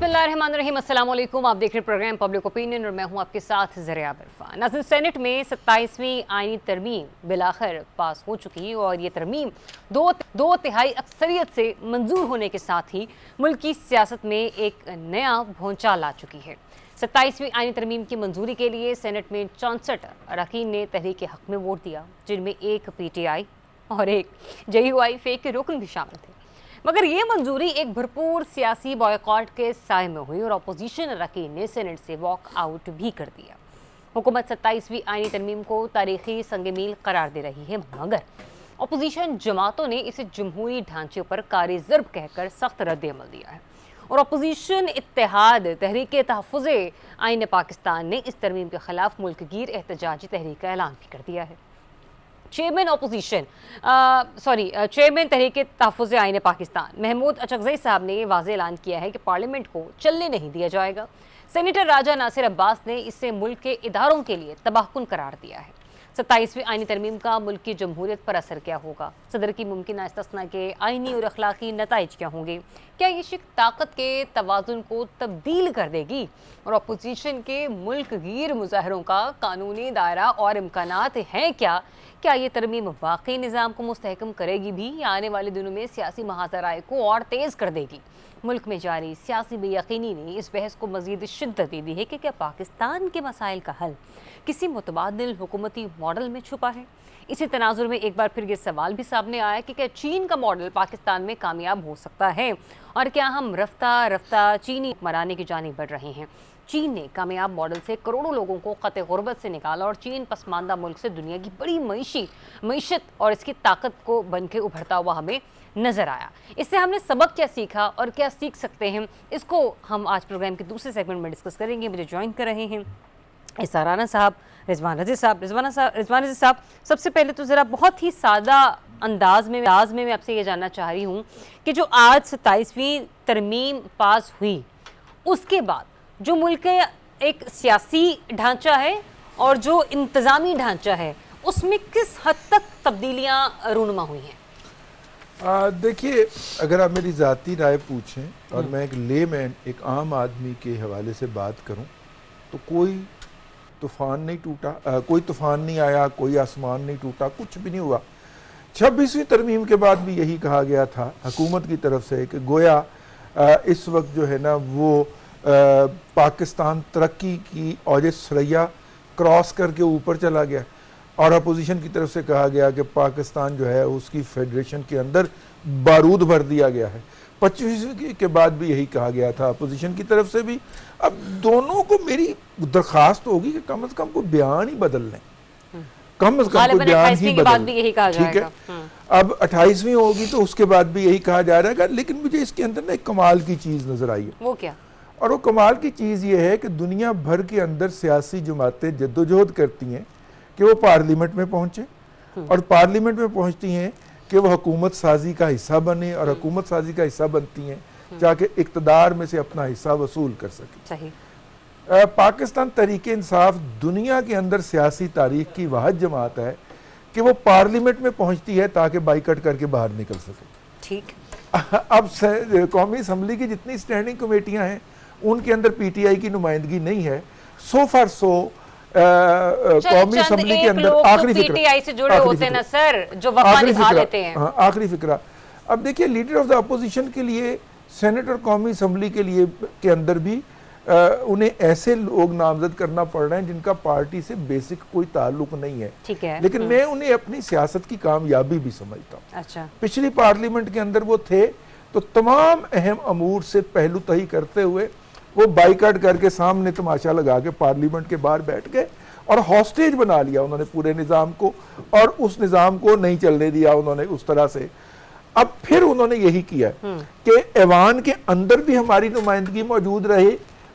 बिस्मिल्लाहिर्रहमानिर्रहीम, अस्सलाम वालेकुम। आप देख रहे हैं प्रोग्राम पब्लिक ओपिनियन और मैं हूं आपके साथ ज़रिया इरफान। नाज़रीन, सेनेट में 27वीं आईनी तरमीम बिलाखिर पास हो चुकी और ये तरमीम दो तिहाई अक्सरियत से मंजूर होने के साथ ही मुल्क की सियासत में एक नया भौंचा ला चुकी है। 27वीं आईनी तरमीम की मंजूरी के लिए सेनेट में 64 अरकान ने तहरीक हक में वोट दिया, जिनमें एक PTI और एक JUI के रुकन भी शामिल थे। मगर ये मंजूरी एक भरपूर सियासी बॉयकॉट के साए में हुई और अपोजिशन अरकान ने सेनेट से वॉक आउट भी कर दिया। हुकूमत 27वीं आईनी तरमीम को तारीखी संग-मील करार दे रही है, मगर अपोजिशन जमातों ने इसे जमहूरी ढांचे पर कारी ज़र्ब कहकर सख्त रद्द-ए-अमल दिया है और अपोजिशन इत्तेहाद तहरीक तहफ़्फ़ुज़ आईन पाकिस्तान ने इस तरमीम के खिलाफ मुल्क गिर एहतजाजी तहरीक का ऐलान भी कर दिया है। चेयरमैन तहरीक तहफ़्फ़ुज़ आईन पाकिस्तान महमूद अचकज़ई साहब ने वाज़ेह ऐलान किया है कि पार्लियामेंट को चलने नहीं दिया जाएगा। सेनेटर राजा नासिर अब्बास ने इसे मुल्क के इदारों के लिए तबाहकुन करार दिया है। 27वीं आईनी तरमीम का मुल्क की जमहूरियत पर असर क्या होगा? सदर की मुमकिन इस्तिस्ना के आईनी और अखलाकी नताइज क्या होंगे? क्या ये शिक ताकत के तवाज़ुन को तब्दील कर देगी? और अपोजिशन के मुल्क गिर मुजाहरों का कानूनी दायरा और इम्कानात हैं क्या? क्या ये तरमीम वाकई निज़ाम को मुस्तहकम करेगी भी या आने वाले दिनों में सियासी महाजराए को और तेज़ कर देगी? मुल्क में जारी सियासी बेयकीनी ने इस बहस को मज़ीद शिद्दत दे दी है कि क्या पाकिस्तान के मसाइल का हल किसी मुतबादिल हुकूमती मॉडल में छुपा है। इसी तनाजुर में एक बार फिर ये सवाल भी सामने आया कि क्या चीन का मॉडल पाकिस्तान में कामयाब हो सकता है और क्या हम रफ्ता रफ्ता चीनी हुक्मरानी की जानिब बढ़ रहे हैं। चीन ने कामयाब मॉडल से करोड़ों लोगों को क़त गुर्बत से निकाला और चीन पसमानदा मुल्क से दुनिया की बड़ी मईशत और इसकी ताकत को बन के उभरता हुआ हमें नज़र आया। इससे हमने सबक क्या सीखा और क्या सीख सकते हैं, इसको हम आज प्रोग्राम के दूसरे सेगमेंट में डिस्कस करेंगे। मुझे ज्वाइन कर रहे हैं इसार राना साहब, रिजवान रज़ी साहब। सबसे पहले तो ज़रा बहुत ही सादा अंदाज में मैं आपसे ये जानना चाह रही हूँ कि जो आज 27वीं तरमीम पास हुई उसके बाद जो मुल्क का एक सियासी ढांचा है और जो इंतज़ामी ढांचा है उसमें किस हद तक तब्दीलियाँ रूनुमा हुई हैं? देखिए, अगर आप मेरी ज़ाती राय पूछें और मैं एक लेमैन, एक आम आदमी के हवाले से बात करूं, तो कोई तूफ़ान नहीं टूटा, कोई तूफ़ान नहीं आया, कोई आसमान नहीं टूटा, कुछ भी नहीं हुआ। 26वीं तरमीम के बाद भी यही कहा गया था हुकूमत की तरफ से कि गोया इस वक्त जो है ना वो पाकिस्तान तरक्की की औज सरैया क्रॉस करके ऊपर चला गया और अपोजिशन की तरफ से कहा गया कि पाकिस्तान जो है उसकी फेडरेशन के अंदर बारूद भर दिया गया है। 25वीं के बाद भी यही कहा गया था अपोजिशन की तरफ से भी। अब दोनों को मेरी दरख्वास्त होगी कि कम से कम कोई बयान ही बदल लें, कम से कम कोई बयान ही बदल लें, ठीक है। अब 28वीं होगी तो उसके बाद भी यही कहा जा रहा है, लेकिन मुझे इसके अंदर ना एक कमाल की चीज़ नज़र आई है। वो क्या? और वो कमाल की चीज़ ये है कि दुनिया भर के अंदर सियासी जमातें जद्दोजहद करती हैं कि वो पार्लियामेंट में पहुँचे और पार्लियामेंट में पहुँचती हैं कि वो हुकूमत साजी का हिस्सा बने और हुकूमत साजी का हिस्सा बनती हैं ताकि इक़्तिदार में से अपना हिस्सा वसूल कर सके। पाकिस्तान तहरीक इंसाफ दुनिया के अंदर सियासी तारीख की वाहिद जमात है कि वो पार्लियामेंट में पहुँचती है ताकि बाइकआउट करके बाहर निकल सके। ठीक। अब कौमी असम्बली की जितनी स्टैंडिंग कमेटियाँ हैं उनके अंदर PTI की नुमाइंदगी नहीं है। सो फार सो कौमी असम्बली के अंदर आखिरी PTI से जुड़े होते हैं ना सर, जो वफा निभा लेते हैं। हाँ, आखिरी फिक्रा। अब देखिए, लीडर ऑफ द अपोजिशन के लिए सेनेट और कौमी असम्बली के लिए के अंदर भी उन्हें ऐसे लोग नामजद करना पड़ रहे हैं जिनका पार्टी से बेसिक कोई ताल्लुक नहीं है, ठीक है। लेकिन मैं उन्हें अपनी सियासत की कामयाबी भी समझता हूँ। अच्छा। पिछली पार्लियामेंट के अंदर वो थे तो तमाम अहम अमूर से पहलू तही करते हुए वो बाइकआउट करके सामने तमाशा लगा के पार्लियामेंट के बाहर बैठ गए और हॉस्टेज बना लिया उन्होंने पूरे निज़ाम को और उस निज़ाम को नहीं चलने दिया उन्होंने उस तरह से। अब फिर उन्होंने यही किया कि ऐवान के अंदर भी हमारी नुमाइंदगी मौजूद रहे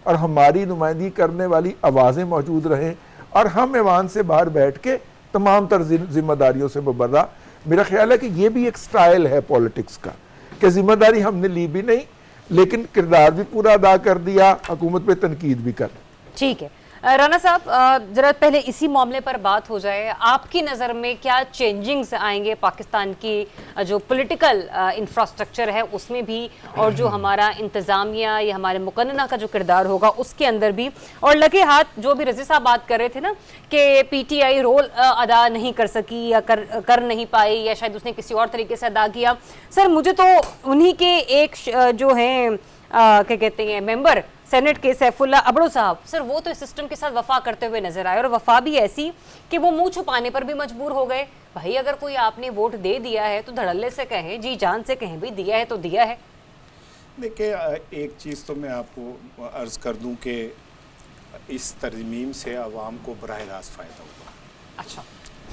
और हमारी नुमाइंदगी करने वाली आवाज़ें मौजूद रहें और हम ऐवान से बाहर बैठ के तमाम तर जिम्मेदारियों से मुबर्रा। मेरा ख्याल है कि ये भी एक स्टाइल है पॉलिटिक्स का कि जिम्मेदारी हमने ली भी नहीं लेकिन किरदार भी पूरा अदा कर दिया, हुकूमत पे तनकीद भी कर। ठीक है। رانا صاحب ذرا پہلے اسی معاملے پر بات ہو جائے. آپ کی نظر میں کیا چینجنگز آئیں گے پاکستان کی جو پولیٹیکل انفراسٹرکچر ہے اس میں بھی, اور جو ہمارا انتظامیہ یا ہمارے مقننہ کا جو کردار ہوگا اس کے اندر بھی؟ اور لگے ہاتھ جو بھی رضی صاحب بات کر رہے تھے نا کہ پی ٹی آئی رول ادا نہیں کر سکی یا کر نہیں پائی, یا شاید اس نے کسی اور طریقے سے ادا کیا. سر مجھے تو انہی کے ایک جو ہیں کیا کہتے ہیں ممبر سینٹ کے سیف اللہ ابڑو صاحب, سر وہ تو اس سسٹم کے ساتھ وفا کرتے ہوئے نظر آئے, اور وفا بھی ایسی کہ وہ منہ چھپانے پر بھی مجبور ہو گئے. بھائی اگر کوئی آپ نے ووٹ دے دیا ہے تو دھڑلے سے کہیں, جی جان سے کہیں بھی دیا ہے تو دیا ہے. دیکھیں ایک چیز تو میں آپ کو عرض کر دوں کہ اس ترمیم سے عوام کو براہ راست فائدہ ہوگا. اچھا.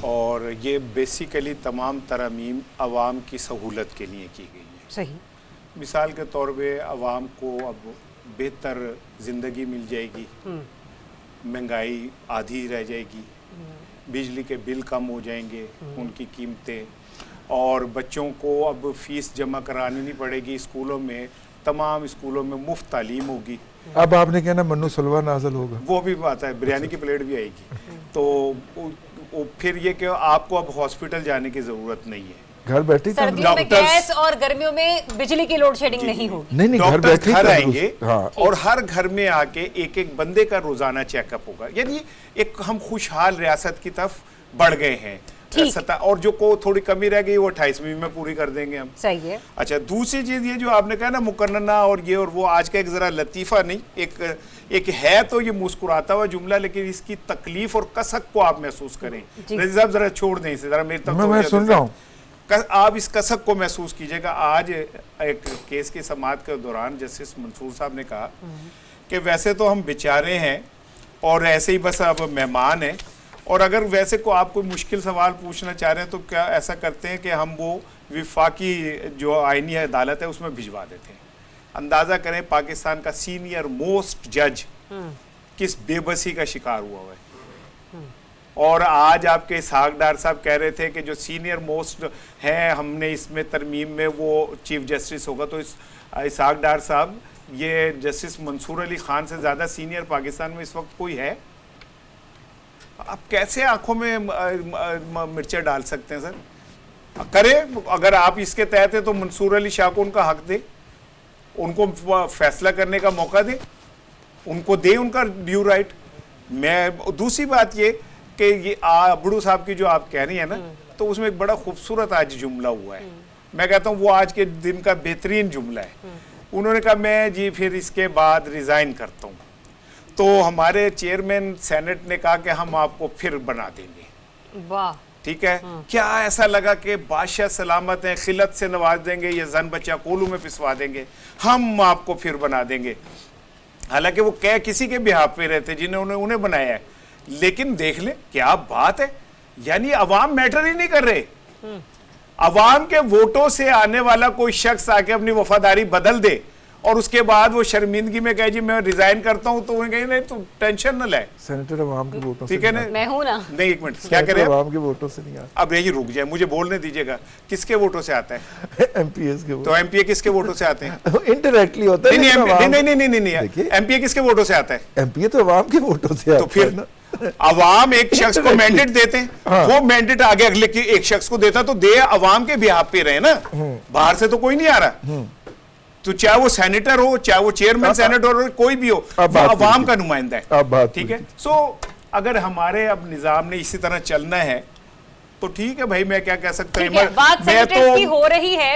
اور یہ بیسیکلی تمام ترمیم عوام کی سہولت کے لیے کی گئی ہے. صحیح. مثال کے طور پہ عوام کو اب بہتر زندگی مل جائے گی, مہنگائی آدھی رہ جائے گی, بجلی کے بل کم ہو جائیں گے ان کی قیمتیں, اور بچوں کو اب فیس جمع کرانی نہیں پڑے گی اسکولوں میں, تمام اسکولوں میں مفت تعلیم ہوگی. اب آپ نے کہنا منو سلوا نازل ہوگا, وہ بھی بات ہے, بریانی کی پلیٹ بھی آئے گی. تو پھر یہ کہ آپ کو اب ہاسپٹل جانے کی ضرورت نہیں ہے, گھر بیٹھے سردیوں میں گیس اور گرمیوں میں بجلی کی لوڈ شیڈنگ نہیں ہوگی. نہیں گھر ڈاکٹر بیٹھے گھر آئیں گے اور ہر گھر میں آ کے ایک ایک بندے کا روزانہ چیک اپ ہوگا. یعنی ایک ہم خوشحال ریاست کی طرف بڑھ گئے ہیں سطح, اور جو کو تھوڑی کمی رہ گئی وہ 28ویں میں پوری کر دیں گے ہم. صحیح ہے. اچھا دوسری چیز یہ جو آپ نے کہا نا مقننہ اور یہ اور وہ, آج کا ایک ذرا لطیفہ نہیں, ایک ہے تو یہ مسکراتا ہوا جملہ, لیکن اس کی تکلیف اور کسک کو آپ محسوس کریں. رضی صاحب ذرا چھوڑ دیں اسے, ذرا میری طرف میں سن رہا ہوں, آپ اس کسک کو محسوس کیجئے گا. آج ایک کیس کی سماعت کے دوران جسٹس منصور صاحب نے کہا کہ ویسے تو ہم بیچارے ہیں اور ایسے ہی بس اب مہمان ہیں, اور اگر ویسے کو آپ کوئی مشکل سوال پوچھنا چاہ رہے ہیں تو کیا ایسا کرتے ہیں کہ ہم وہ وفاقی جو آئینی عدالت ہے اس میں بھجوا دیتے ہیں. اندازہ کریں پاکستان کا سینئر موسٹ جج کس بے بسی کا شکار ہوا ہے. اور آج آپ کے اسحاق ڈار صاحب کہہ رہے تھے کہ جو سینئر موسٹ ہیں ہم نے اس میں ترمیم میں وہ چیف جسٹس ہوگا, تو اسحاق ڈار صاحب یہ جسٹس منصور علی خان سے زیادہ سینئر پاکستان میں اس وقت کوئی ہے؟ آپ کیسے آنکھوں میں مرچیں ڈال سکتے ہیں سر؟ کرے اگر آپ اس کے تحت ہیں تو منصور علی شاہ کو ان کا حق دے, ان کو فیصلہ کرنے کا موقع دے, ان کو دے ان کا ڈیو رائٹ. میں دوسری بات یہ کہ یہ ابڑو صاحب کی جو آپ کہہ رہی ہیں نا, تو اس میں ایک بڑا خوبصورت آج جملہ ہوا ہے, میں کہتا ہوں وہ آج کے دن کا بہترین جملہ ہے. انہوں نے کہا میں جی پھر اس کے بعد ریزائن کرتا ہوں, تو ہمارے چیئرمین سینٹ نے کہا کہ ہم آپ کو پھر بنا دیں گے. واہ. ٹھیک ہے, کیا ایسا لگا کہ بادشاہ سلامت ہیں, خلت سے نواز دیں گے, یہ زن بچہ کولو میں پسوا دیں گے, ہم آپ کو پھر بنا دیں گے. حالانکہ وہ کہہ کسی کے بہاف پہ رہتے جنہوں نے انہیں بنایا ہے, لیکن دیکھ لیں کیا بات ہے, یعنی عوام میٹر ہی نہیں کر رہے. عوام کے ووٹوں سے آنے والا کوئی شخص آ کے اپنی وفاداری بدل دے اور اس کے بعد وہ شرمندگی میں کہے جی میں ریزائن کرتا ہوں, تو انہیں کہیں نہیں تو ٹینشن نہ لے, سینیٹر عوام کے ووٹوں سے, ٹھیک ہے نا, میں ہوں نا, نہیں ایک منٹ کیا کریں, عوام کے ووٹوں سے نہیں آتا. اب یہی رک جائے, مجھے بولنے دیجیے گا, کس کے ووٹوں سے آتا ہے؟ ایم پی ایس کے تو ایم پی اے کس کے ووٹوں سے آتے ہیں؟ انڈائریکٹلی ہوتا ہے. نہیں, ایم پی اے کس کے ووٹوں سے آتا ہے؟ ایم پی اے تو عوام کے ووٹوں سے آتا ہے. تو پھر عوام ایک شخص کو مینڈیٹ دیتے ہیں, وہ مینڈیٹ آگے اگلے ایک شخص کو دیتا, تو دے عوام کے بہاف پہ رہے نا, باہر سے تو کوئی نہیں آ رہا. تو چاہے وہ سینیٹر ہو, چاہے وہ چیئرمین سینیٹر ہو, کوئی بھی ہو, وہ عوام کا نمائندہ ہے. ٹھیک ہے, سو اگر ہمارے اب نظام نے اسی طرح چلنا ہے تو ٹھیک ہے بھائی, میں کیا کہہ سکتا ہوں. میں تو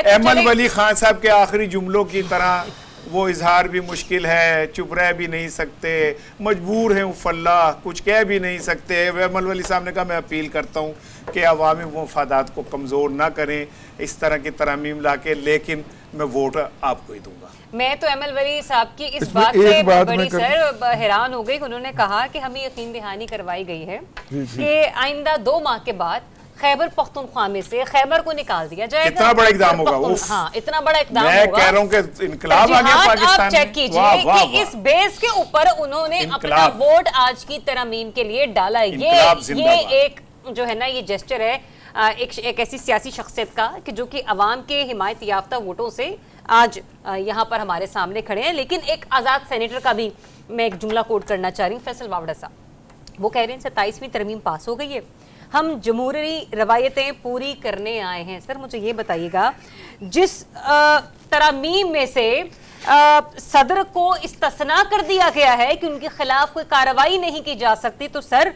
احمد ولی خان صاحب کے آخری جملوں کی طرح وہ اظہار بھی مشکل ہے, چپ رہ بھی نہیں سکتے, مجبور ہیں افاللہ, کچھ کہہ بھی نہیں سکتے. احمد ولی صاحب نے کہا میں اپیل کرتا ہوں کہ عوامی مفادات کو کمزور نہ کریں اس طرح کی ترامیم لا کے, لیکن میں ووٹ آپ کو ہی دوں گا. میں تو احمد ولی صاحب کی اس بات سے بڑی سر حیران ہو گئی کہ انہوں نے کہا کہ ہمیں یقین دہانی کروائی گئی ہے کہ آئندہ 2 ماہ کے بعد خیبر پختونخوا میں سے خیبر کو نکال دیا جائے گا. اتنا بڑا اقدام ہوگا, ہاں اتنا بڑا اقدام ہوگا. میں کہہ رہا ہوں کہ انقلاب آ گیا پاکستان میں. آپ چیک کیجئے کہ اس بیس کے اوپر انہوں نے اپنا ووٹ آج کی ترامیم کے لیے ڈالا. یہ ایک جو ہے نا یہ جسچر ہے ایک ایسی سیاسی شخصیت کا کہ جو کہ عوام کے حمایت یافتہ ووٹوں سے آج یہاں پر ہمارے سامنے کھڑے ہیں. لیکن ایک آزاد سینیٹر کا بھی میں ایک جملہ کوٹ کرنا چاہ رہی ہوں, فیصل واوڈا صاحب. وہ کہہ رہے ہیں 27ویں ترمیم پاس ہو گئی ہے, ہم جمہوری روایتیں پوری کرنے آئے ہیں. سر مجھے یہ بتائیے گا, جس ترامیم میں سے صدر کو استثناء کر دیا گیا ہے کہ ان کے خلاف کوئی کارروائی نہیں کی جا سکتی, تو سر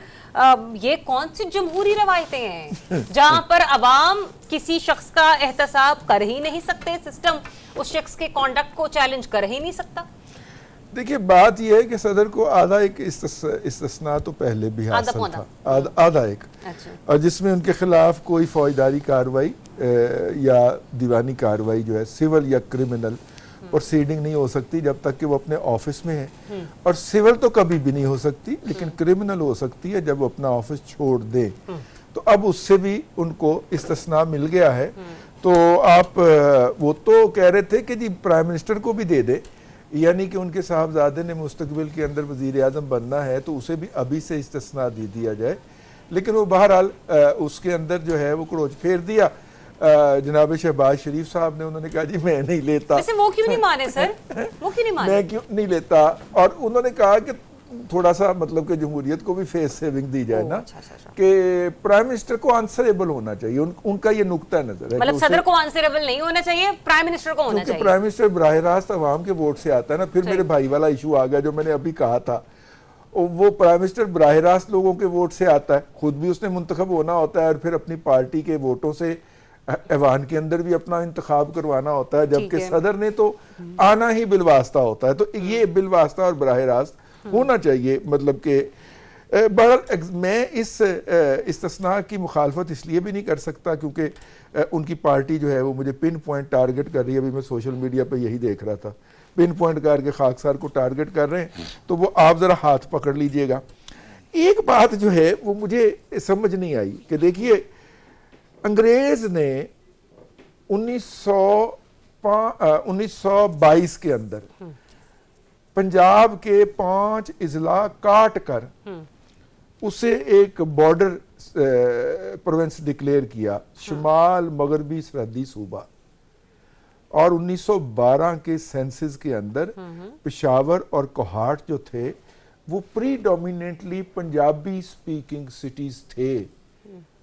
یہ کون سی جمہوری روایتیں ہیں جہاں پر عوام کسی شخص کا احتساب کر ہی نہیں سکتے, سسٹم اس شخص کے کانڈکٹ کو چیلنج کر ہی نہیں سکتا؟ دیکھیے بات یہ ہے کہ صدر کو آدھا ایک استثناء تو پہلے بھی حاصل تھا, آدھا ایک, اور جس میں ان کے خلاف کوئی فوجداری کارروائی یا دیوانی کارروائی جو ہے سول یا کرمنل پروسیڈنگ نہیں ہو سکتی جب تک کہ وہ اپنے آفس میں ہیں, اور سول تو کبھی بھی نہیں ہو سکتی, لیکن کرمنل ہو سکتی ہے جب وہ اپنا آفس چھوڑ دیں. تو اب اس سے بھی ان کو استثناء مل گیا ہے. تو آپ وہ تو کہہ رہے تھے کہ جی پرائم منسٹر کو بھی دے دے, یعنی کہ ان کے صاحبزادے نے مستقبل کے اندر وزیر اعظم بننا ہے تو اسے بھی ابھی سے استثناء دے دیا جائے. لیکن وہ بہرحال اس کے اندر جو ہے وہ کروچ پھیر دیا. جناب شہباز شریف صاحب نے, انہوں نے کہا جی میں نہیں لیتا. ویسے وہ کیوں نہیں مانے سر, وہ کیوں نہیں مانے؟ میں کیوں نہیں لیتا, اور انہوں نے کہا کہ تھوڑا سا مطلب کہ جمہوریت کو بھی فیس سیونگ دی جائے نا, کہ پرائم منسٹر کو آنسریبل ہونا چاہیے. ان کا یہ نقطہ نظر ہے, مطلب صدر کو آنسریبل نہیں ہونا چاہیے, پرائم منسٹر کو ہونا چاہیے. پرائم منسٹر براہ راست عوام کے ووٹ سے آتا ہے نا. پھر میرے بھائی والا ایشو آ گیا جو میں نے ابھی کہا تھا, وہ پرائم منسٹر براہ راست لوگوں کے ووٹ سے آتا ہے, خود بھی اس نے منتخب ہونا ہوتا ہے, اور پھر اپنی پارٹی کے ووٹوں سے ایوان کے اندر بھی اپنا انتخاب کروانا ہوتا ہے, جبکہ صدر نے تو آنا ہی بالواسطہ ہوتا ہے. تو یہ بالواسطہ اور براہ راست ہونا چاہیے. مطلب کہ بہرحال میں اس استثناء کی مخالفت اس لیے بھی نہیں کر سکتا کیونکہ ان کی پارٹی جو ہے وہ مجھے پن پوائنٹ ٹارگٹ کر رہی ہے. ابھی میں سوشل میڈیا پہ یہی دیکھ رہا تھا, پن پوائنٹ کر کے خاکسار کو ٹارگٹ کر رہے ہیں, تو وہ آپ ذرا ہاتھ پکڑ لیجئے گا. ایک بات جو ہے وہ مجھے سمجھ نہیں آئی کہ دیکھیے انگریز نے 1922 کے اندر پنجاب کے 5 اضلاع کاٹ کر اسے ایک بارڈر پروونس ڈکلیئر کیا, شمال مغربی سرحدی صوبہ. اور 1912 کے سینسز کے اندر پشاور اور کوہاٹ جو تھے وہ پری ڈومیننٹلی پنجابی سپیکنگ سٹیز تھے.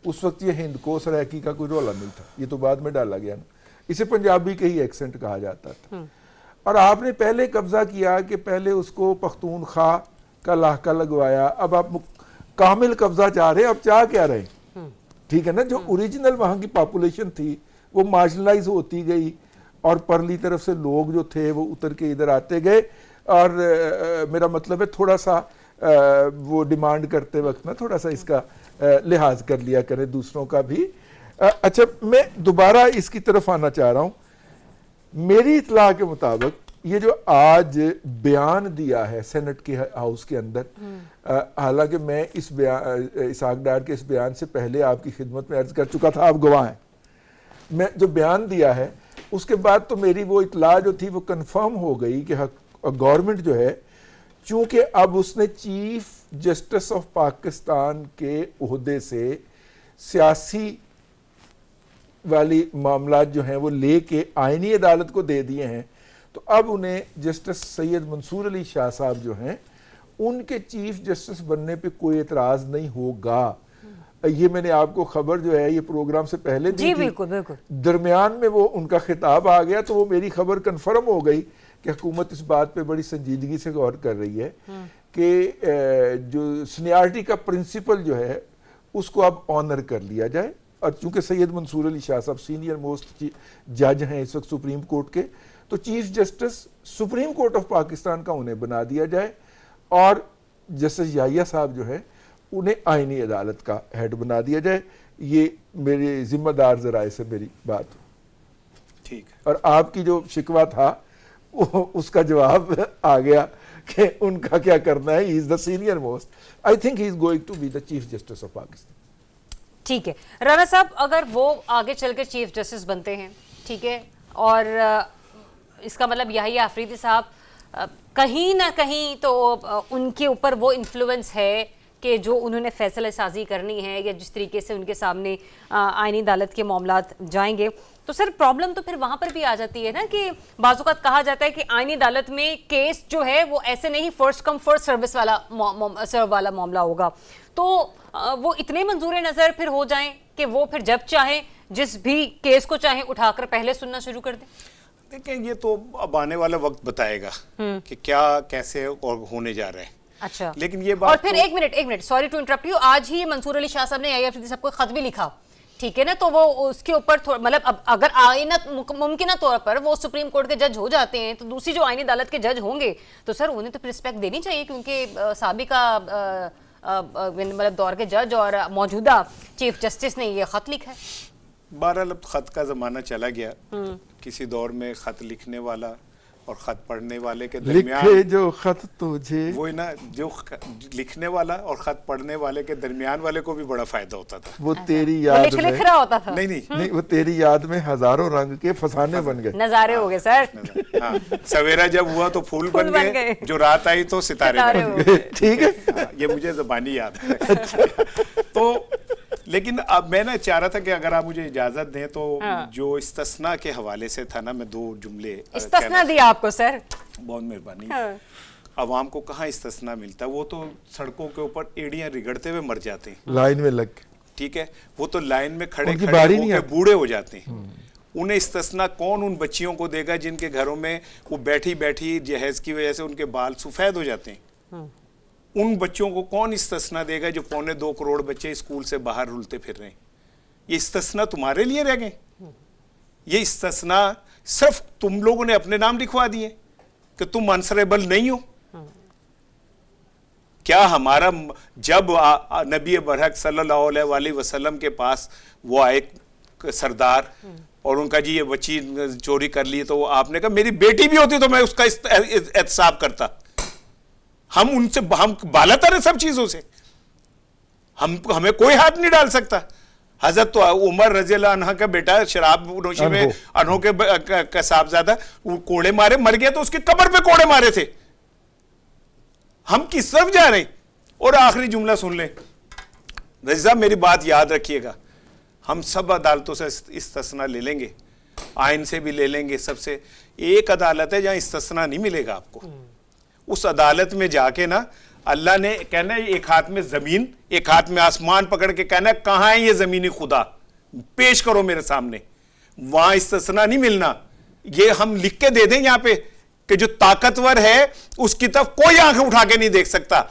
اس وقت یہ ہند کو سرائکی کا کوئی رولا نہیں تھا, یہ تو بعد میں ڈالا گیا نا, اسے پنجابی کے ہی ایکسنٹ کہا جاتا تھا. اور آپ نے پہلے قبضہ کیا کہ پہلے اس کو پختونخوا کا لاحقہ لگوایا, اب آپ کامل قبضہ چاہ رہے ہیں. اب چاہ کیا رہے ہیں, ٹھیک ہے نا, جو اوریجنل وہاں کی پاپولیشن تھی وہ مارجنلائز ہوتی گئی, اور پرلی طرف سے لوگ جو تھے وہ اتر کے ادھر آتے گئے. اور میرا مطلب ہے تھوڑا سا وہ ڈیمانڈ کرتے وقت نا تھوڑا سا اس کا لحاظ کر لیا کریں دوسروں کا بھی. اچھا میں دوبارہ اس کی طرف آنا چاہ رہا ہوں. میری اطلاع کے مطابق یہ جو آج بیان دیا ہے سینٹ کے ہاؤس کے اندر, حالانکہ میں اسحاق ڈار کے اس بیان سے پہلے آپ کی خدمت میں عرض کر چکا تھا, آپ گواہ ہیں, میں جو بیان دیا ہے اس کے بعد تو میری وہ اطلاع جو تھی وہ کنفرم ہو گئی کہ گورنمنٹ جو ہے چونکہ اب اس نے چیف جسٹس آف پاکستان کے عہدے سے سیاسی والی معاملات جو ہیں وہ لے کے آئینی عدالت کو دے دیے ہیں, تو اب انہیں جسٹس سید منصور علی شاہ صاحب جو ہیں ان کے چیف جسٹس بننے پہ کوئی اعتراض نہیں ہوگا. یہ میں نے آپ کو خبر جو ہے یہ پروگرام سے پہلے دی تھی, بالکل بالکل, درمیان میں وہ ان کا خطاب آ گیا تو وہ میری خبر کنفرم ہو گئی کہ حکومت اس بات پہ بڑی سنجیدگی سے غور کر رہی ہے کہ جو سینیارٹی کا پرنسپل جو ہے اس کو اب آنر کر لیا جائے. اور چونکہ سید منصور علی شاہ صاحب سینئر موسٹ جج ہیں اس وقت سپریم کورٹ کے, تو chief justice supreme court of Pakistan کا انہیں بنا دیا جائے, اور جسٹس یحییٰ صاحب جو ہے انہیں آئینی عدالت کا ہیڈ بنا دیا جائے. یہ میرے ذمہ دار ذرائع سے میری بات. ٹھیک, اور آپ کی جو شکوہ تھا اس کا جواب آ گیا کہ ان کا کیا کرنا ہے. He is the senior most, I think he is going to be the chief justice of Pakistan. ٹھیک ہے رانا صاحب, اگر وہ آگے چل کے چیف جسٹس بنتے ہیں, ٹھیک ہے, اور اس کا مطلب یحییٰ آفریدی صاحب کہیں نہ کہیں تو ان کے اوپر وہ انفلوئنس ہے کہ جو انہوں نے فیصلہ سازی کرنی ہے یا جس طریقے سے ان کے سامنے آئینی عدالت کے معاملات جائیں گے تو سر پرابلم تو پھر وہاں پر بھی آ جاتی ہے نا کہ بعض اوقات کہا جاتا ہے کہ آئینی عدالت میں کیس جو ہے وہ ایسے نہیں فرسٹ کم فرسٹ سروس والا معاملہ ہوگا، تو وہ اتنے منظور نظر پھر ہو جائیں کہ وہ پھر جب چاہیں جس بھی کیس کو چاہیں اٹھا کر پہلے سننا شروع کر دیں؟ دیکھیں یہ تو اب آنے والا وقت بتائے گا کہ کیا کیسے اور ہونے جا رہا ہے. اچھا، لیکن یہ اور بات پھر ایک minute sorry to interrupt you, آج ہی منصور علی شاہ صاحب نے اے ایف صاحب کو خط بھی لکھا، ٹھیک ہے نا، تو وہ اس کے اوپر مطلب اگر ممکنہ طور پر وہ سپریم کورٹ کے جج ہو جاتے ہیں تو دوسری جو آئینی عدالت کے جج ہوں گے تو سر انہیں تو رسپیکٹ دینی چاہیے، کیونکہ سابقہ مطلب دور کے جج اور موجودہ چیف جسٹس نے یہ خط لکھا ہے. بہرحال اب خط کا زمانہ چلا گیا. کسی دور میں خط لکھنے والا اور خط پڑھنے والے کے درمیان لکھے جو خط تجھے، وہی نا، جو لکھنے والا اور خط پڑھنے والے کے درمیان والے کو بھی بڑا فائدہ ہوتا تھا. وہ تیری یاد میں، لکھ رہا ہوتا تھا، نہیں وہ تیری یاد میں ہزاروں رنگ کے فسانے بن گئے، نظارے ہو گئے سر. ہاں، سویرا جب ہوا تو پھول بن گئے، جو رات آئی تو ستارے بن گئے. ٹھیک ہے، یہ مجھے زبانی یاد ہے. تو لیکن اب میں نا چاہ رہا تھا کہ اگر آپ مجھے اجازت دیں تو جو استثناء کے حوالے سے تھا نا، میں 2 جملے استثناء دیا آپ کو سر، بہت مہربانی. عوام کو کہاں استثناء ملتا ہے، وہ تو سڑکوں کے اوپر ایڑیاں رگڑتے ہوئے مر جاتے ہیں لائن میں لگ کے، ٹھیک ہے، وہ تو لائن میں کھڑے ان کی کھڑے باری ہو نہیں کے آتی. بوڑھے ہو جاتے ہیں. انہیں استثناء کون ان بچیوں کو دے گا جن کے گھروں میں وہ بیٹھی بیٹھی جہیز کی وجہ سے ان کے بال سفید ہو جاتے ہیں؟ ان بچوں کو کون استثناء دے گا جو 2.25 کروڑ بچے اسکول سے باہر رولتے پھر رہے ہیں؟ یہ استثناء تمہارے لیے رہ گئے. یہ استثناء صرف تم لوگوں نے اپنے نام لکھوا دیے کہ تم آنسریبل نہیں ہو. کیا ہمارا جب نبی برحق صلی اللہ علیہ وآلہ وسلم کے پاس وہ آئے سردار اور ان کا جی یہ بچی چوری کر لی، تو آپ نے کہا میری بیٹی بھی ہوتی تو میں اس کا احتساب کرتا. ہم ان سے ہم بالا تر ہیں سب چیزوں سے، ہمیں کوئی ہاتھ نہیں ڈال سکتا. حضرت تو عمر رضی اللہ عنہ کا بیٹا شراب نوشی میں انہوں کے صاحبزادہ کوڑے مارے مر گیا تو اس کی قبر پہ کوڑے مارے تھے. ہم کس طرف جا رہے ہیں؟ اور آخری جملہ سن لیں رضی صاحب، میری بات یاد رکھیے گا، ہم سب عدالتوں سے استثناء لے لیں گے، آئین سے بھی لے لیں گے، سب سے. ایک عدالت ہے جہاں استثناء نہیں ملے گا آپ کو. اس عدالت میں جا کے نا اللہ نے کہنا ہے ایک ہاتھ میں زمین ایک ہاتھ میں آسمان پکڑ کے کہنا ہے کہاں ہے یہ زمینی خدا، پیش کرو میرے سامنے. وہاں استثناء نہیں ملنا. یہ ہم لکھ کے دے دیں یہاں پہ کہ جو طاقتور ہے اس کی طرف کوئی آنکھ اٹھا کے نہیں دیکھ سکتا.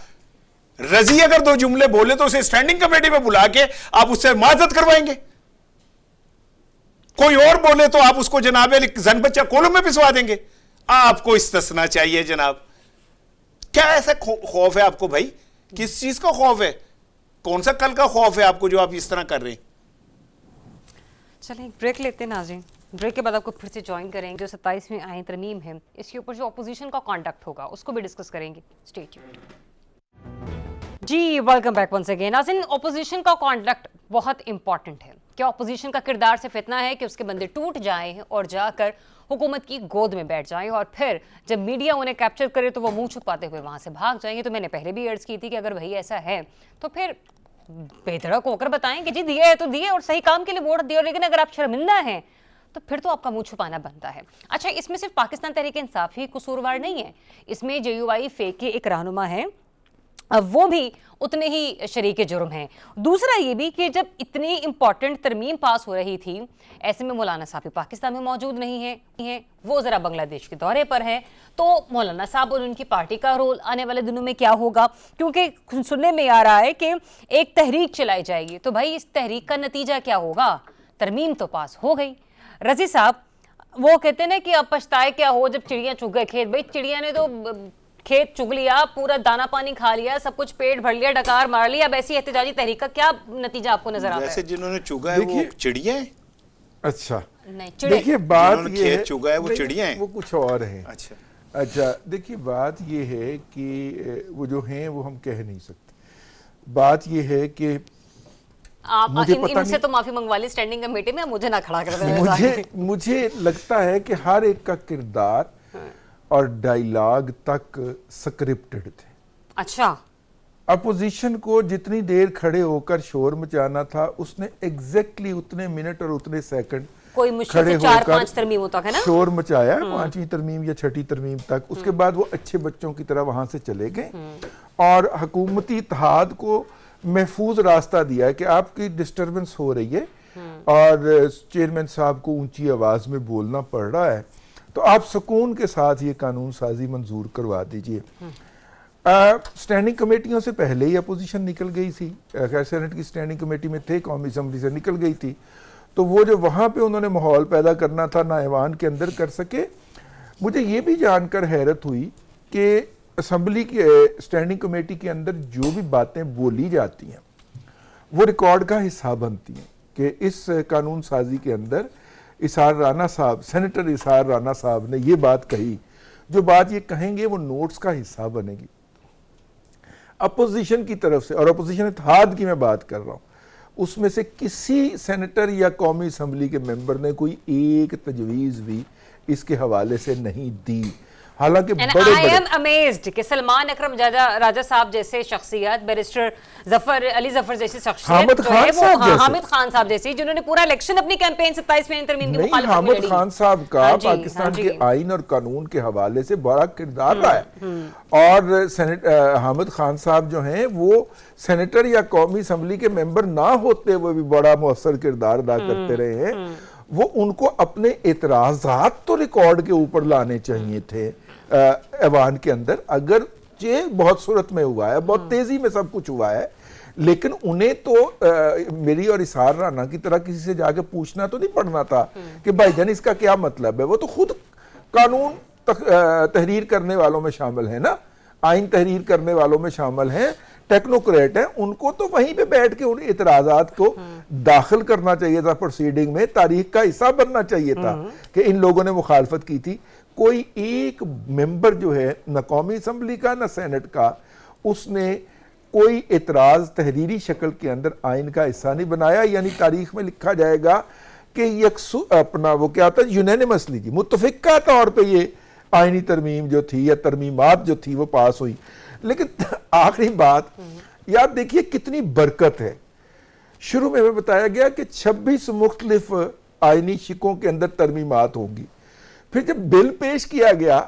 رضی اگر 2 جملے بولے تو اسے اسٹینڈنگ کمیٹی پہ بلا کے آپ اس سے معذرت کروائیں گے. کوئی اور بولے تو آپ اس کو جناب زن بچہ کولوں میں پسوا دیں گے. آپ کو استثناء چاہیے جناب. کیا ایسا خوف ہے آپ کو بھائی؟ کس چیز کا خوف ہے؟ کون سا کل کا خوف ہے آپ کو جو آپ اس طرح کر رہے ہیں؟ چلیں بریک لیتے ہیں ناظرین، بریک کے بعد آپ کو پھر سے جوائن کریں گے. جو 27ویں آئین ترمیم ہے اس کے اوپر جو اپوزیشن کا کانڈکٹ ہوگا اس کو بھی ڈسکس کریں گے. Stay tuned. جی ویلکم بیک ونس اگین. ناظرین اپوزیشن کا کانڈکٹ بہت امپورٹنٹ ہے. کیا اپوزیشن کا کردار صرف اتنا ہے کہ اس کے بندے ٹوٹ جائیں اور جا کر حکومت کی گود میں بیٹھ جائیں اور پھر جب میڈیا انہیں کیپچر کرے تو وہ منہ چھپاتے ہوئے وہاں سے بھاگ جائیں گے؟ تو میں نے پہلے بھی عرض کی تھی کہ اگر وہی ایسا ہے تو پھر بے دھڑک ہو کر بتائیں کہ جی دیے ہے تو دیے اور صحیح کام کے لیے ووٹ دیے، لیکن اگر آپ شرمندہ ہیں تو پھر تو آپ کا منہ چھپانا بنتا ہے. اچھا، اس میں صرف پاکستان تحریک انصاف ہی قصوروار نہیں ہے، اس میں JUI فیک کے ایک رہنما ہے، وہ بھی اتنے ہی شریک جرم ہیں. دوسرا یہ بھی کہ جب اتنی امپورٹنٹ ترمیم پاس ہو رہی تھی ایسے میں مولانا صاحب پاکستان میں موجود نہیں ہیں، وہ ذرا بنگلہ دیش کے دورے پر ہیں، تو مولانا صاحب اور ان کی پارٹی کا رول آنے والے دنوں میں کیا ہوگا؟ کیونکہ سننے میں آ رہا ہے کہ ایک تحریک چلائی جائے گی، تو بھائی اس تحریک کا نتیجہ کیا ہوگا؟ ترمیم تو پاس ہو گئی. رضی صاحب وہ کہتے ہیں نا کہ اب پچھتائے کیا ہو جب چڑیاں چگ گئے کھیت. بھائی چڑیا نے تو کھیت چگ لیا، پورا دانا پانی کھا لیا، سب کچھ پیٹ بھر لیا، ڈکار مار لیا. اب ایسی احتجاجی تحریک کا کیا نتیجہ آپ کو نظر آتا ہے؟ ویسے جنہوں نے چگا ہے وہ چڑیاں ہیں. اچھا نہیں، دیکھیے بات یہ ہے، کھیت چگا ہے وہ چڑیاں ہیں، وہ کچھ اور ہیں. اچھا دیکھیے بات یہ ہے کہ وہ جو ہیں وہ ہم کہہ نہیں سکتے. بات یہ ہے کہ آپ ان سے تو معافی منگوا لی اسٹینڈنگ کمیٹی میں، مجھے نہ کھڑا کر دیں. مجھے لگتا ہے کہ ہر ایک کا کردار اور ڈائیلاگ تک سکرپٹڈ تھے. اچھا، اپوزیشن کو جتنی دیر کھڑے ہو کر شور مچانا تھا اس نے ایگزیکٹلی اتنے منٹ اور اتنے سیکنڈ कोई मुश्किल से 4-5 तरमीमों तक है ना, शोर मचाया, 5वीं तरमीम या 6ठी तरमीम तक। उसके बाद वो अच्छे बच्चों की तरह वहां से चले गए और हुकूमती इत्तेहाद को महफूज रास्ता दिया है कि आपकी डिस्टर्बेंस हो रही है और चेयरमैन साहब को ऊंची आवाज में बोलना पड़ रहा है, तो आप सुकून के साथ ये कानून साजी मंजूर करवा दीजिए। स्टैंडिंग कमेटियों से पहले ही अपोजिशन निकल गई थी, खैर सेनेट की स्टैंडिंग कमेटी में थे, कौमी असम्बली से निकल गई थी, तो वो जो वहाँ पे उन्होंने माहौल पैदा करना था ना ऐवान के अंदर कर सके। मुझे ये भी जानकर हैरत हुई कि असम्बली की स्टैंडिंग कमेटी के अंदर जो भी बातें बोली जाती हैं वो रिकॉर्ड का हिस्सा बनती हैं कि इस कानून साजी के अंदर इसार राना साहब, सेनेटर इसार राना साहब ने ये बात कही, जो बात ये कहेंगे वो नोट्स का हिस्सा बनेगी अपोजिशन की तरफ से। और अपोजिशन इत्तेहाद की मैं बात कर रहा हूँ, उसमें से किसी सेनेटर या कौमी असम्बली के मेंबर ने कोई एक तजवीज़ भी इसके हवाले से नहीं दी। हालांकि आई एम अमेज्ड कि सलमान अकरम राजा साहब जैसे शख्सियत, बैरिस्टर जफर अली जफर जैसी शख्सियत, हामिद खान साहब जैसी, जिन्होंने पूरा इलेक्शन अपनी कैंपेन 27वें तरमीम की मुखालफत में लड़ी। हामिद खान साहब का पाकिस्तान के आइन और कानून के हवाले से बड़ा किरदार रहा है और हामिद खान साहब जो हैं वो सेनेटर या कौमी असम्बली के मेंबर ना होते हुए भी बड़ा मुअस्सर किरदार अदा करते रहे हैं। वो उनको अपने एतराज़ात तो रिकॉर्ड के ऊपर लाने चाहिए थे ऐवान के अंदर। अगर ये बहुत सूरत में हुआ है, बहुत तेजी में सब कुछ हुआ है, लेकिन उन्हें तो मेरी और इसार राना की तरह किसी से जाके पूछना तो नहीं पड़ना था कि भाईजान इसका क्या मतलब है। वो तो खुद कानून तहरीर करने वालों में शामिल है ना, आइन तहरीर करने वालों में शामिल हैं, टेक्नोक्रेट हैं, उनको तो वहीं पे बैठ के उन इतराजात को दाखिल करना चाहिए था प्रोसीडिंग में, तारीख का हिस्सा बनना चाहिए था कि इन लोगों ने मुखालफत की थी। कोई एक मेंबर जो है न कौमी असम्बली का न सेनेट का, उसने कोई एतराज तहरीरी शक्ल के अंदर आइन का हिस्सा नहीं बनाया। यानी तारीख में लिखा जाएगा कि अपना वो क्या होता है यूनानिमसली जी मुत्तफिका तौर पे ये आइनी तरमीम जो थी या तरमीमात जो थी वो पास हुई। लेकिन आखिरी बात यार देखिए कितनी बरकत है। शुरू में हमें बताया गया कि 26 मुख्तलिफ आइनी शिकों के अंदर तरमीमात होंगी, फिर जब बिल पेश किया गया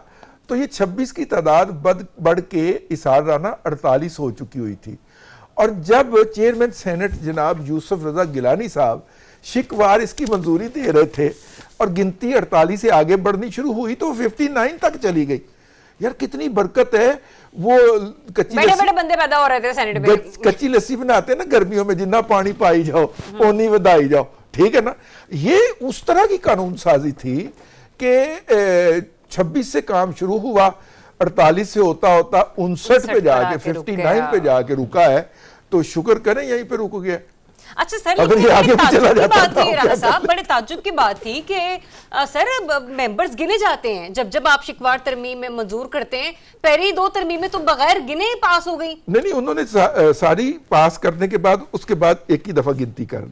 तो ये 26 की तादाद बढ़ के इसार राना 48 हो चुकी हुई थी। और जब चेयरमैन सेनेट जनाब यूसुफ रजा गिलानी साहब शिकवार इसकी मंजूरी दे रहे थे और गिनती 48 से आगे बढ़नी शुरू हुई तो 59 तक चली गई। यार कितनी बरकत है। वो बड़े बंदे पैदा हो रहे थे सेनेट में, कच्ची लस्सी बनाते हैं ना गर्मियों में, जितना पानी पाई जाओ ओनी वधाई जाओ, ठीक है ना। ये उस तरह की कानून साजी थी कि 26 से काम शुरू हुआ, 48 से होता होता 59 पे जाके 59 पे जाके रुका है। तो शुक्र करें यहीं पे रुक गया। अच्छा सर, अगर ये आगे भी चला जाता था राणा साहब बड़े ताज्जुब की बात थी कि सर मेंबर्स गिने जाते हैं, जब आप शिकवार तरमीम में मंजूर करते हैं, पहली 2 तरमीमें तो बगैर गिने पास हो गई। नहीं, उन्होंने सारी पास करने के बाद उसके बाद एक ही दफा गिनती कर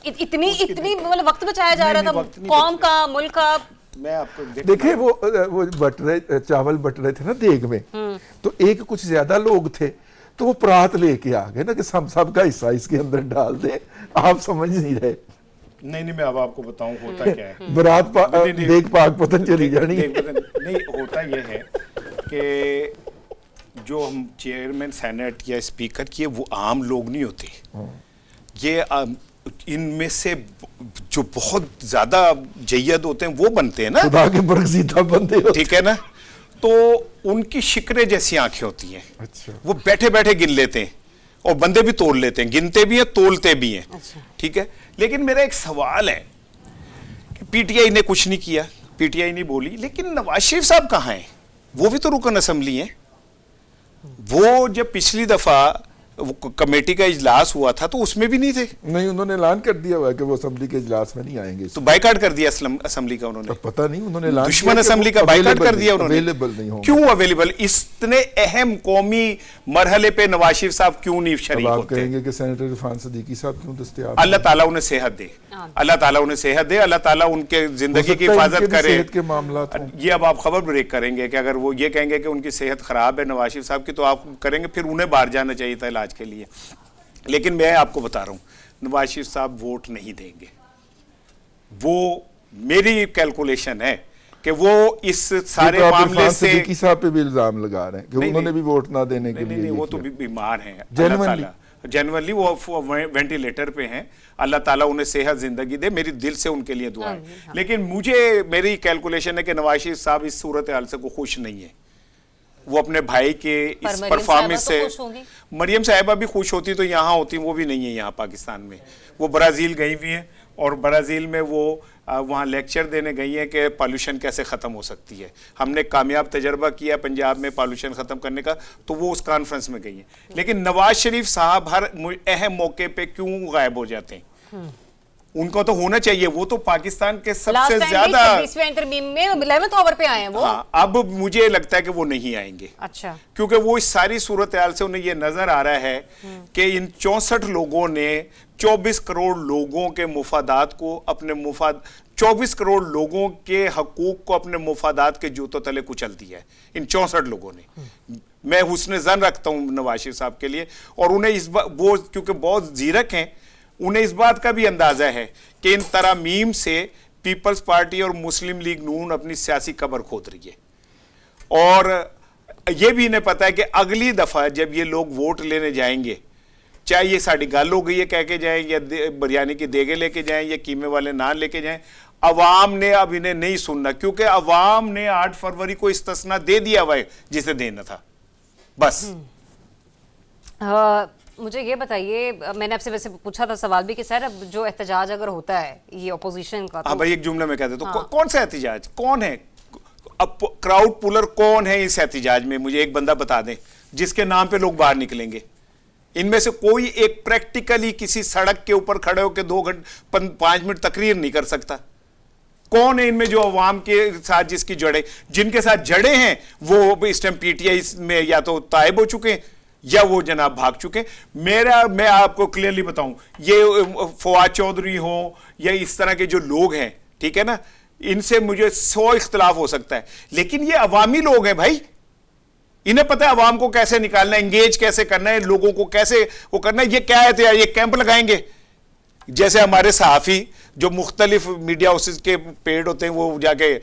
इतनी मतलब वक्त बचाया जा रहा था कौम का, मुल्क का। मैं आपको देखिए वो बट रहे चावल बट रहे थे ना देग में, तो एक कुछ ज्यादा लोग थे तो वो परात लेके आ गए ना कि सब का हिस्सा इसके अंदर डाल दे। आप समझ नहीं रहे। नहीं मैं अब आपको बताऊं होता क्या है। बरात देख पाक पतन चली जानी नहीं, होता ये है कि जो हम चेयरमैन सेनेट या स्पीकर की वो आम लोग नहीं होते। ये इनमें से जो बहुत ज्यादा जय्यद होते हैं वो बनते हैं ना, खुदा के बरगज़ीदा बंदे होते, ठीक है ना। तो उनकी शिकरे जैसी आंखें होती हैं। अच्छा। वो बैठे बैठे गिन लेते हैं और बंदे भी तोड़ लेते हैं, गिनते भी हैं तोलते भी हैं। अच्छा। ठीक है, लेकिन मेरा एक सवाल है कि पीटीआई ने कुछ नहीं किया, पीटीआई नहीं बोली, लेकिन नवाज शरीफ साहब कहाँ हैं? वो भी तो रुकन असेंबली हैं। वो जब पिछली दफा वो कमेटी का इजलास हुआ था तो उसमें भी नहीं थे। नहीं, उन्होंने ऐलान कर दिया हुआ है कि वो असेंबली के इजलास में नहीं आएंगे। तो बाइकाट कर दिया असेंबली का उन्होंने। पता नहीं, उन्होंने ऐलान दुश्मन असेंबली का बाइकाट कर दिया उन्होंने। अवेलेबल नहीं होंगे। क्यों अवेलेबल? इतने अहम कौमी मरहले पे नवाज शरीफ साहब क्यों नहीं शरीक होते? आप कहेंगे कि सेनेटर इरफान सदीकी साहब क्यों दस्तयाब? अल्लाह ताला उन्हें सेहत दे, अल्लाह ताला उन्हें सेहत दे, अल्लाह ताला उनके जिंदगी की हिफाजत करे। सेहत के मामला ये अब आप खबर ब्रेक करेंगे कि अगर वो ये कहेंगे कि उनकी सेहत खराब है नवाज शरीफ साहब की, तो आप करेंगे फिर उन्हें बाहर जाना चाहिए था इलाज के लिए। लेकिन मैं आपको बता रहा हूं नवाज शरीफ साहब वोट नहीं देंगे। वो मेरी कैलकुलेशन है कि वो इस सारे ये तो आप मामले इरफान से सिद्दीकी साहब पे भी इल्जाम लगा रहे हैं कि नहीं, उन्होंने नहीं, भी वोट ना देने के नहीं लिए नहीं ये वो तो किया। बीमार हैं, Genuinely? जेनुअनली वो वेंटिलेटर पे हैं, अल्लाह ताला उन्हें सेहत जिंदगी दे, मेरी दिल से उनके लिए दुआ है। लेकिन मेरी कैलकुलेशन है कि नवाज शरीफ साहब इस सूरत हाल से को खुश नहीं है। वो अपने भाई के इस परफॉर्मेंस से, मरियम साहिबा भी खुश होती तो यहाँ होती, वो भी नहीं है यहाँ पाकिस्तान में। वो ब्राज़ील गई हुई हैं और ब्राज़ील में वो वहाँ लेक्चर देने गई हैं कि पॉल्यूशन कैसे ख़त्म हो सकती है। हमने कामयाब तजर्बा किया पंजाब में पॉल्यूशन ख़त्म करने का, तो वो उस कॉन्फ्रेंस में गई हैं। लेकिन नवाज शरीफ साहब हर अहम मौके पे क्यों गायब हो जाते हैं? उनको तो होना चाहिए, वो तो पाकिस्तान के सबसे ज्यादा 26वें इंटरमीम में 11th ओवर पे आए हैं वो। हाँ, अब मुझे लगता है कि वो नहीं आएंगे। अच्छा, क्योंकि वो इस सारी सूरत हाल से उन्हें ये नजर आ रहा है कि इन 64 लोगों ने 24 करोड़ लोगों के मुफादात को अपने 24 करोड़ लोगों के हकूक को अपने मुफादात के जूतों तले कुचल दिया है इन 64 लोगों ने। मैं हुस्न ज़न रखता हूँ नवाज शरीफ साहब के लिए, और उन्हें वो क्योंकि बहुत जीरक हैं, उन्हें इस बात का भी अंदाजा है कि इन तरामीम से पीपल्स पार्टी और मुस्लिम लीग नून अपनी सियासी कब्र खोद रही है। और ये भी इन्हें पता है कि अगली दफा जब ये लोग वोट लेने जाएंगे, चाहे ये साड़ी गल हो गई है कह के जाएं, या बिरयानी की देगे लेके जाएं, या कीमे वाले नान लेके जाएं, अवाम ने अब इन्हें नहीं सुनना, क्योंकि अवाम ने 8 फरवरी को इस्तिस्ना दे दिया हुआ है जिसे देना था। बस मुझे ये बताइए, मैंने आपसे वैसे पूछा था सवाल भी कि सर अब जो एहतजाज अगर होता है ये अपोजिशन का, हाँ भाई एक जुमले में कहते तो कौन सा एहतजाज, कौन है अब क्राउड पुलर, कौन है इस एहतजाज में? मुझे एक बंदा बता दें जिसके नाम पे लोग बाहर निकलेंगे। इनमें से कोई एक प्रैक्टिकली किसी सड़क के ऊपर खड़े होकर 2 घंटे 5 मिनट तकरीर नहीं कर सकता। कौन है इनमें जो अवाम के साथ जिसकी जड़े, जिनके साथ जड़े हैं वो इस टाइम पीटीआई में या तो तायब हो चुके हैं या वो जनाब भाग चुके। मैं आपको क्लियरली बताऊं, ये फवाद चौधरी हो या इस तरह के जो लोग हैं, ठीक है ना, इनसे मुझे 100 इख्तलाफ हो सकता है, लेकिन ये अवामी लोग हैं भाई। इन्हें पता है अवाम को कैसे निकालना है, एंगेज कैसे करना है, लोगों को कैसे वो करना है। ये क्या है यार, ये कैंप लगाएंगे जैसे हमारे सहाफ़ी जो मुख्तलिफ मीडिया हाउसेस के पेड होते हैं, वो जाके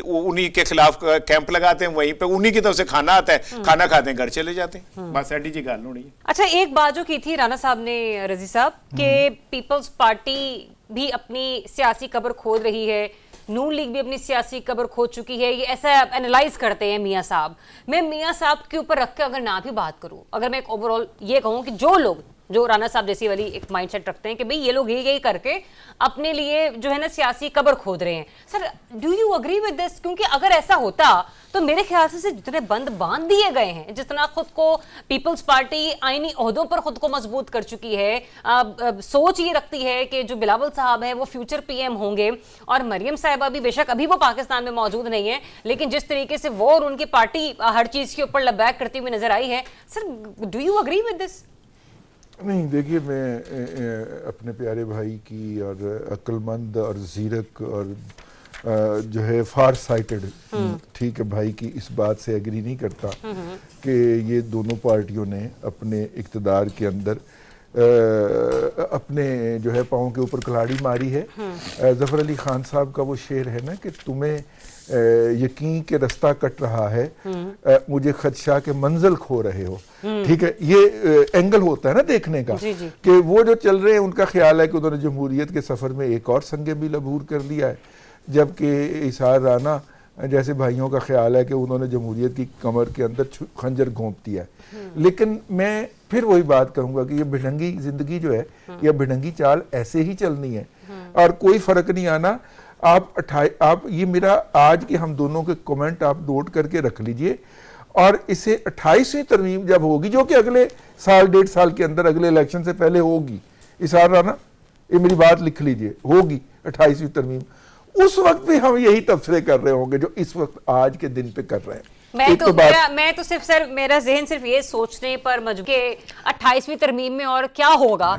उन्हीं के खिलाफ कैंप लगाते हैं, वहीं पे उन्हीं की तरफ से खाना आता है, खाना खाते हैं, घर चले जाते हैं। बस एडी जी गाल होनी है। अच्छा, एक बात जो की थी राणा साहब ने, रजी साहब, कि पीपल्स पार्टी भी अपनी सियासी कब्र खोद रही है, नून लीग भी अपनी सियासी कब्र खोद चुकी है, ये ऐसा एनालाइज करते हैं मियाँ साहब। मैं मियाँ साहब के ऊपर रख के अगर ना भी बात करूं, अगर मैं एक ओवरऑल ये कहूं कि जो लोग जो राणा साहब जैसी वाली एक माइंडसेट रखते हैं कि भाई ये लोग यही करके अपने लिए जो है ना सियासी कब्र खोद रहे हैं, sir do you agree with this? क्योंकि अगर ऐसा होता तो मेरे ख्याल से जितने बंद बांध दिए गए हैं, जितना खुद को पीपल्स पार्टी आईनी ओहदों पर खुद को मजबूत कर चुकी है, सोच ये रखती है कि जो बिलावल साहब हैं वो फ्यूचर पीएम होंगे, और मरियम साहिबा भी बेशक अभी वो पाकिस्तान में मौजूद नहीं है, लेकिन जिस तरीके से वो और उनकी पार्टी हर चीज के ऊपर लबैक करती हुई नजर आई है, sir do you agree with this? नहीं, देखिए मैं अपने प्यारे भाई की और अक्लमंद और ज़ीरक और जो है फार साइटेड, ठीक है, भाई की इस बात से एग्री नहीं करता कि ये दोनों पार्टियों ने अपने इक़्तिदार के अंदर अपने जो है पाँव के ऊपर कुल्हाड़ी मारी है। ज़फ़र अली ख़ान साहब का वो शेर है ना कि तुम्हें यकीन के रास्ता कट रहा है, मुझे खदशा के मंजिल खो रहे हो। ठीक है, ये एंगल होता है ना देखने का कि वो जो चल रहे हैं उनका ख्याल है कि उन्होंने जमहूरियत के सफ़र में एक और संगे भी लबूर कर लिया है, जबकि इसार राना जैसे भाइयों का ख्याल है कि उन्होंने जमहूरियत की कमर के अंदर खंजर घोंप दिया है। लेकिन मैं फिर वही बात कहूँगा कि ये भिड़ंगी ज़िंदगी जो है, या भिड़ंगी चाल ऐसे ही चलनी है और कोई फ़र्क नहीं आना। आप ये मेरा आज के हम दोनों के कमेंट आप नोट करके रख लीजिए, और इसे 28वीं तरमीम जब होगी, जो कि अगले साल 1.5 साल के अंदर अगले इलेक्शन से पहले होगी, इसार राना ये मेरी बात लिख लीजिए, होगी 28वीं तरमीम, उस वक्त भी हम यही तबसरे कर रहे होंगे जो इस वक्त आज के दिन पे कर रहे हैं। मैं तो सिर्फ सर मेरा ज़हन सिर्फ ये सोचने पर मजबूर कि 28वीं तरमीम में और क्या होगा।